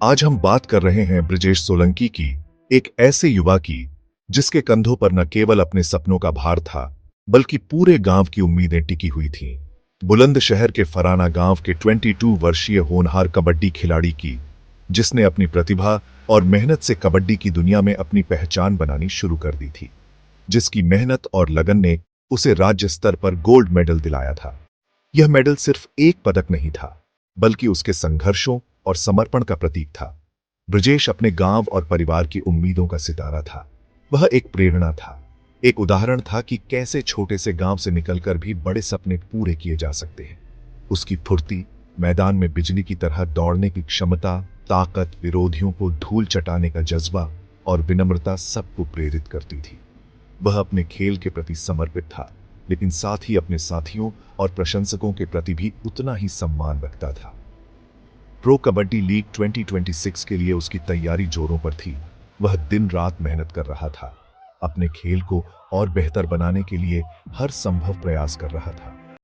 आज हम बात कर रहे हैं ब्रिजेश सोलंकी की, एक ऐसे युवा की जिसके कंधों पर न केवल अपने सपनों का भार था, बल्कि पूरे गांव की उम्मीदें टिकी हुई थीं। बुलंदशहर के फराना गांव के 22 वर्षीय होनहार कबड्डी खिलाड़ी की, जिसने अपनी प्रतिभा और मेहनत से कबड्डी की दुनिया में अपनी पहचान बनानी शुरू कर दी थी, जिसकी मेहनत और लगन ने उसे राज्य स्तर पर गोल्ड मेडल दिलाया था। यह मेडल सिर्फ एक पदक नहीं था, बल्कि उसके संघर्षों और समर्पण का प्रतीक था। ब्रजेश अपने गांव और परिवार की उम्मीदों का सितारा था। वह एक प्रेरणा था, एक उदाहरण था कि कैसे छोटे से गांव से निकलकर भी बड़े सपने पूरे किए जा सकते हैं। उसकी फुर्ती, मैदान में बिजली की तरह दौड़ने की क्षमता, ताकत, विरोधियों को धूल चटाने का जज्बा और विनम्रता सबको प्रेरित करती थी। वह अपने खेल के प्रति समर्पित था, लेकिन साथ ही अपने साथियों और प्रशंसकों के प्रति भी उतना ही सम्मान रखता था। प्रो कबड्डी लीग 2026 के लिए उसकी तैयारी जोरों पर थी। वह दिन रात मेहनत कर रहा था, अपने खेल को और बेहतर बनाने के लिए हर संभव प्रयास कर रहा था।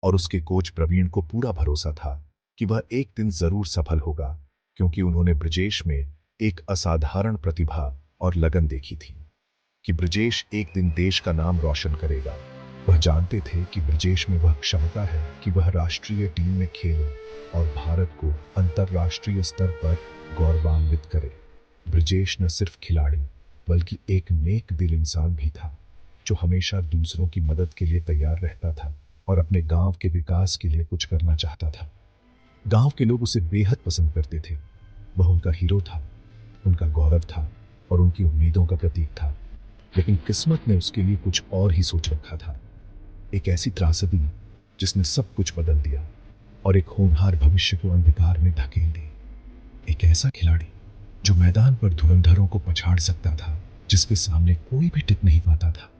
और उसके कोच प्रवीण को पूरा भरोसा था कि वह एक दिन जरूर सफल होगा, क्योंकि उन्होंने ब्रजेश में एक असाधारण प्रतिभा और लगन देखी थी कि ब्रजेश एक दिन देश का नाम रोशन करेगा। वह जानते थे कि ब्रजेश में वह क्षमता है कि वह राष्ट्रीय टीम में खेले और भारत को अंतर्राष्ट्रीय स्तर पर गौरवान्वित करे। ब्रजेश न सिर्फ खिलाड़ी, बल्कि एक नेक दिल इंसान भी था, जो हमेशा दूसरों की मदद के लिए तैयार रहता था और अपने गांव के विकास के लिए कुछ करना चाहता था। गांव के लोग उसे बेहद पसंद करते थे। वह उनका हीरो था, उनका गौरव था और उनकी उम्मीदों का प्रतीक था। लेकिन किस्मत ने उसके लिए कुछ और ही सोच रखा था। एक ऐसी त्रासदी जिसने सब कुछ बदल दिया और एक होनहार भविष्य को अंधकार में धकेल दी। एक ऐसा खिलाड़ी जो मैदान पर धुरंधरों को पछाड़ सकता था, जिसके सामने कोई भी टिक नहीं पाता था।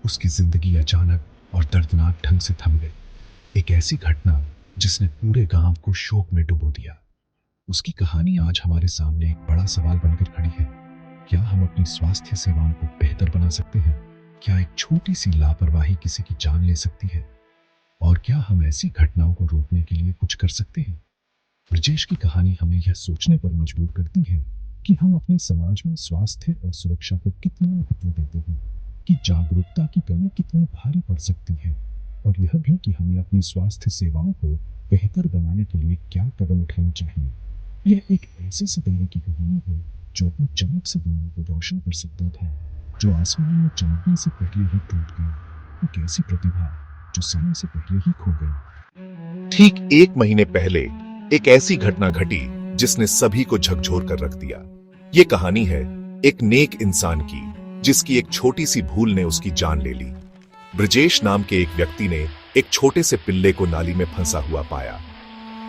उसकी जिंदगी अचानक और दर्दनाक ढंग से थम गई। एक ऐसी घटना जिसने पूरे गांव को शोक में डुबो दिया। उसकी कहानी आज हमारे सामने एक बड़ा सवाल बनकर खड़ी है। क्या हम अपनी स्वास्थ्य सेवाओं को बेहतर बना सकते हैं? क्या एक छोटी सी लापरवाही किसी की जान ले सकती है? और क्या हम ऐसी घटनाओं को रोकने के लिए कुछ कर सकते हैं? ब्रजेश की कहानी हमें यह सोचने पर मजबूर करती है कि हम अपने समाज में स्वास्थ्य और सुरक्षा को कितना महत्व देते हैं, कि जागरूकता की कमी कितनी भारी पड़ सकती है, और यह भी कि हमें अपनी स्वास्थ्य सेवाओं को बेहतर बनाने के लिए क्या कदम उठाने चाहिए। यह एक ऐसे सितारे की कहानी है जो अपनी चमक से दुनिया को रोशन कर सकता था, जो आसमान में चमकने से पहले ही टूट गई। एक ऐसी प्रतिभा जो समय से पहले ही खो गई। ठीक एक महीने पहले एक ऐसी घटना घटी जिसने सभी को झकझोर कर रख दिया। ये कहानी है एक नेक इंसान की, जिसकी एक छोटी सी भूल ने उसकी जान ले ली। ब्रजेश नाम के एक व्यक्ति ने एक छोटे से पिल्ले को नाली में फंसा हुआ पाया।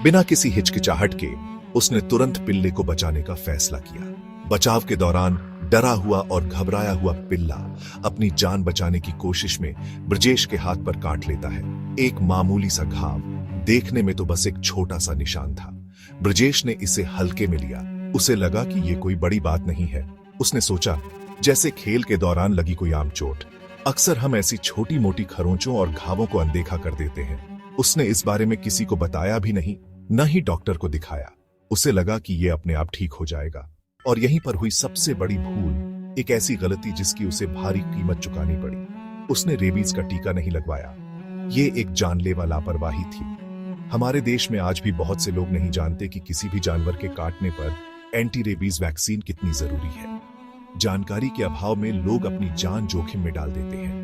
बिना किसी हिचकिचाहट के उसने तुरंत पिल्ले को बचाने का फैसला किया। बचाव के दौरान डरा हुआ और घबराया हुआ पिल्ला अपनी जान बचाने की कोशिश में ब्रजेश के हाथ पर काट लेता है। एक मामूली सा घाव, देखने में तो बस एक छोटा सा निशान था। ब्रजेश ने इसे हल्के में लिया। उसे लगा कि ये कोई बड़ी बात नहीं है। उसने सोचा, जैसे खेल के दौरान लगी कोई आम चोट। अक्सर हम ऐसी छोटी मोटी खरोंचों और घावों को अनदेखा कर देते हैं। उसने इस बारे में किसी को बताया भी नहीं, न ही डॉक्टर को दिखाया। उसे लगा कि ये अपने आप ठीक हो जाएगा। और यहीं पर हुई सबसे बड़ी भूल, एक ऐसी गलती जिसकी उसे भारी कीमत चुकानी पड़ी। उसने रेबीज का टीका नहीं लगवाया। ये एक जानलेवा लापरवाही थी। हमारे देश में आज भी बहुत से लोग नहीं जानते कि किसी भी जानवर के काटने पर एंटी रेबीज वैक्सीन कितनी जरूरी है। जानकारी के अभाव में लोग अपनी जान जोखिम में डाल देते हैं।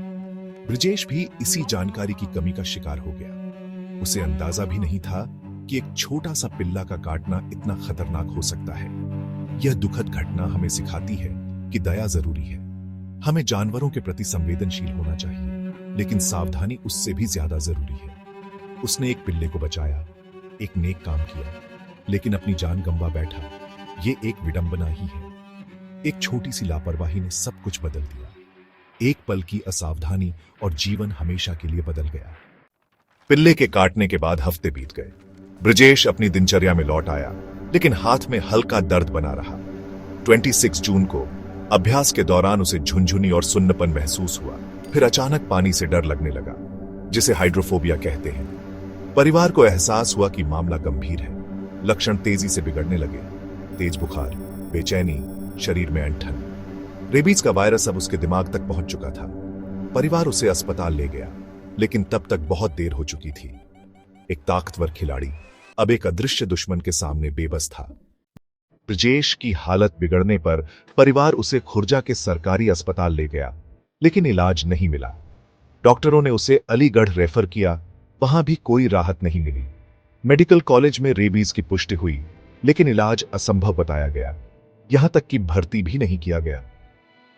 ब्रजेश भी इसी जानकारी की कमी का शिकार हो गया। उसे अंदाजा भी नहीं था कि एक छोटा सा पिल्ला का काटना इतना खतरनाक हो सकता है। यह दुखद घटना हमें सिखाती है कि दया जरूरी है। हमें जानवरों के प्रति संवेदनशील होना चाहिए, लेकिन सावधानी उससे भी ज्यादा जरूरी है। उसने एक पिल्ले को बचाया, एक नेक काम किया, लेकिन अपनी जान गंवा बैठा। ये एक विडंबना ही है। एक छोटी सी लापरवाही ने सब कुछ बदल दिया। एक पल की असावधानी और जीवन हमेशा के लिए बदल गया। पिल्ले के काटने के बाद हफ्ते बीत गए। ब्रजेश अपनी दिनचर्या में लौट आया, लेकिन हाथ में हल्का दर्द बना रहा। 26 जून को अभ्यास के दौरान उसे झुनझुनी और सुन्नपन महसूस हुआ। फिर अचानक पानी से डर लगने लगा, जिसे हाइड्रोफोबिया कहते हैं। परिवार को एहसास हुआ कि मामला गंभीर है। लक्षण तेजी से बिगड़ने लगे। तेज बुखार, बेचैनी, शरीर में ऐंठन। रेबीज का वायरस अब उसके दिमाग तक पहुंच चुका था। परिवार उसे अस्पताल ले गया, लेकिन तब तक बहुत देर हो चुकी थी। एक ताकतवर खिलाड़ी अब एक अदृश्य दुश्मन के सामने बेबस था। ब्रजेश की हालत बिगड़ने पर परिवार उसे खुर्जा के सरकारी अस्पताल ले गया, लेकिन इलाज नहीं मिला। डॉक्टरों ने उसे अलीगढ़ रेफर किया, वहां भी कोई राहत नहीं मिली। मेडिकल कॉलेज में रेबीज की पुष्टि हुई, लेकिन इलाज असंभव बताया गया। यहां तक कि भर्ती भी नहीं किया गया।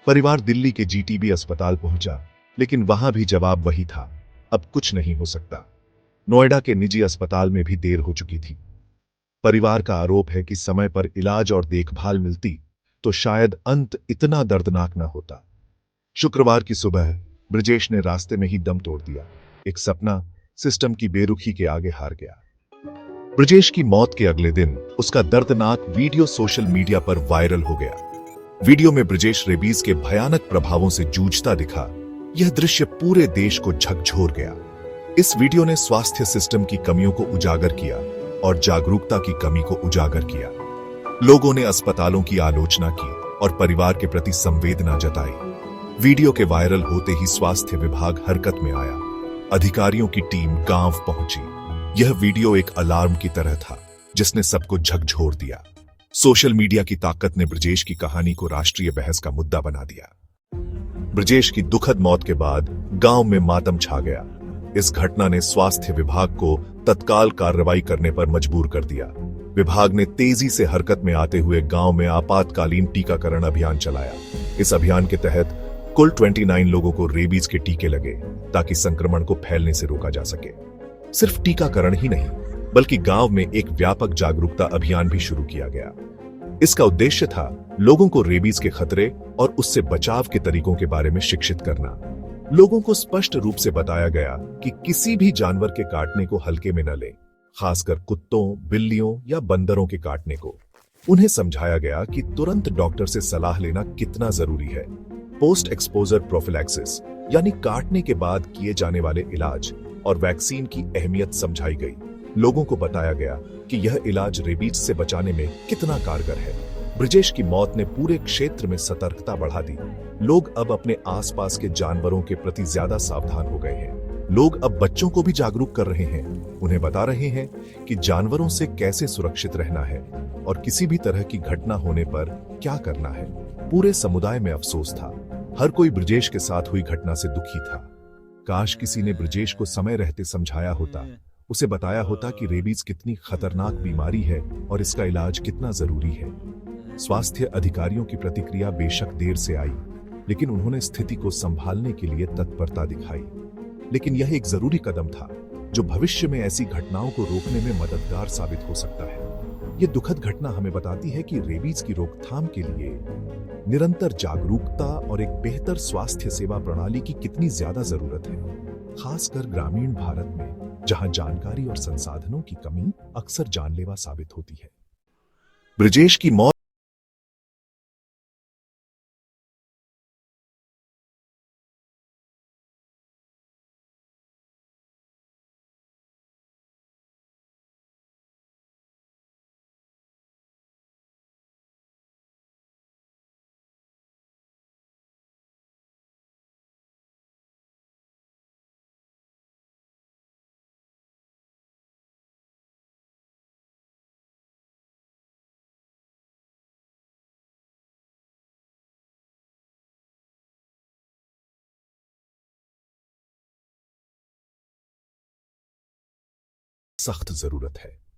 परिवार दिल्ली के जीटीबी अस्पताल पहुंचा, लेकिन वहां भी जवाब वही था, अब कुछ नहीं हो सकता। नोएडा के निजी अस्पताल में भी देर हो चुकी थी। परिवार का आरोप है कि समय पर इलाज और देखभाल मिलती तो शायद अंत इतना दर्दनाक न होता। शुक्रवार की सुबह ब्रजेश ने रास्ते में ही दम तोड़ दिया। एक सपना सिस्टम की बेरुखी के आगे हार गया। ब्रजेश की मौत के अगले दिन उसका दर्दनाक वीडियो सोशल मीडिया पर वायरल हो गया। वीडियो में ब्रजेश रेबीज के भयानक प्रभावों से जूझता दिखा। यह दृश्य पूरे देश को झकझोर गया। इस वीडियो ने स्वास्थ्य सिस्टम की कमियों को उजागर किया और जागरूकता की कमी को उजागर किया। लोगों ने अस्पतालों की आलोचना की और परिवार के प्रति संवेदना जताई। वीडियो के वायरल होते ही स्वास्थ्य विभाग हरकत में आया। अधिकारियों की टीम गांव पहुंची। यह वीडियो एक अलार्म की तरह था, जिसने सबको झकझोर दिया। सोशल मीडिया की ताकत ने ब्रजेश की कहानी को राष्ट्रीय बहस का मुद्दा बना दिया। ब्रजेश की दुखद मौत के बाद गांव में मातम छा गया। इस घटना ने स्वास्थ्य विभाग को तत्काल कार्रवाई करने पर मजबूर कर दिया। विभाग ने तेजी से हरकत में आते हुए गांव में आपातकालीन टीकाकरण अभियान चलाया। इस अभियान के तहत कुल 29 लोगों को रेबीज के टीके लगे, ताकि संक्रमण को फैलने से रोका जा सके। सिर्फ टीकाकरण ही नहीं, बल्कि गांव में एक व्यापक जागरूकता अभियान भी शुरू किया गया। इसका उद्देश्य था लोगों को रेबीज के खतरे और उससे बचाव के तरीकों के बारे में शिक्षित करना। लोगों को स्पष्ट रूप से बताया गया कि किसी भी जानवर के काटने को हल्के में न लें, खासकर कुत्तों, बिल्लियों या बंदरों के काटने को। उन्हें समझाया गया कि तुरंत डॉक्टर से सलाह लेना कितना जरूरी है। पोस्ट एक्सपोजर प्रोफिलैक्सिस यानी काटने के बाद किए जाने वाले इलाज और वैक्सीन की अहमियत समझाई गई। लोगों को बताया गया कि यह इलाज रेबीज से बचाने में कितना कारगर है। ब्रजेश की मौत ने पूरे क्षेत्र में सतर्कता बढ़ा दी। लोग अब अपने आसपास के जानवरों के प्रति ज्यादा सावधान हो गए हैं। लोग अब बच्चों को भी जागरूक कर रहे हैं। उन्हें बता रहे हैं कि जानवरों से कैसे सुरक्षित रहना है और किसी भी तरह की घटना होने पर क्या करना है। पूरे समुदाय में अफसोस था। हर कोई ब्रजेश के साथ हुई घटना से दुखी था। काश किसी ने ब्रजेश को समय रहते समझाया होता, उसे बताया होता कि रेबीज कितनी खतरनाक बीमारी है और इसका इलाज कितना जरूरी है। स्वास्थ्य अधिकारियों की प्रतिक्रिया बेशक देर से आई, लेकिन उन्होंने स्थिति को संभालने के लिए तत्परता दिखाई। लेकिन यह एक जरूरी कदम था, जो भविष्य में ऐसी घटनाओं को रोकने में मददगार साबित हो सकता है। यह दुखद घटना हमें बताती है कि रेबीज की रोकथाम के लिए निरंतर जागरूकता और एक बेहतर स्वास्थ्य सेवा प्रणाली की कितनी ज्यादा जरूरत है, खासकर ग्रामीण भारत में, जहां जानकारी और संसाधनों की कमी अक्सर जानलेवा साबित होती है। ब्रजेश की मौत सख्त जरूरत है।